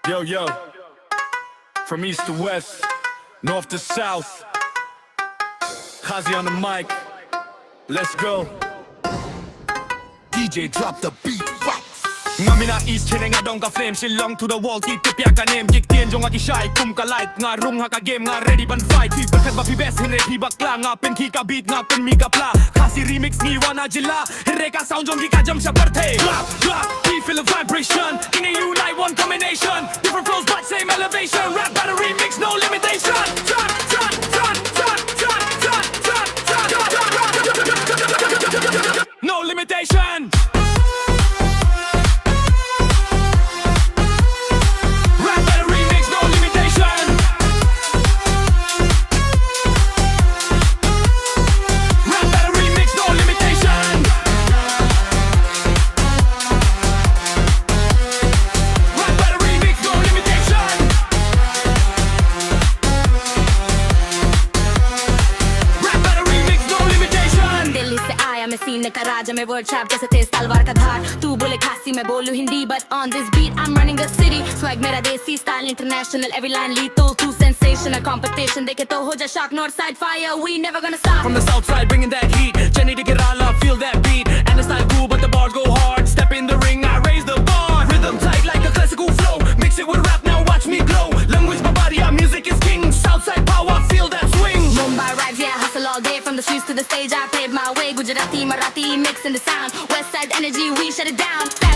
Yo, yo, from east to west, north to south, Khasi on the mic, let's go. DJ drop the beat, fuck. Nga mina east cheneng adong ka flame silong to the wall ti tipya ka name gik tien jong aki shy kum ka light nga rung ha ka game nga ready ban fight ti berkat ba pi best hinre pi bakla nga pen ki ka beat nga pen mi ka pla Khasi remix ni wana jilla hinre ka sound jong ki ka jam sha parthe clap clap we feel a vibration in a unite one combination different flows but same elevation rap battle remix no limitation drop drop drop drop drop drop drop drop no limitation. सीने का राजा मैं word trap जैसे तेज तलवार का धार तू बोले खासी मैं बोलूं Hindi but on this beat I'm running a city swag मेरा देसी style international every line lethal too sensational competition देखे तो हो जा shock north side fire we never gonna stop from the south side bringing that heat Jenny to Kerala feel that beat and the style cool but the bars go hard step in the ring I raise the bar rhythm tight like a classical flow mix it with rap now watch me glow language my body our music is king south side power feel that swing Mumbai rhymes yeah hustle all day from the streets to the stage I paved my way Gujarati Marathi mix in the sound west side energy we shut it down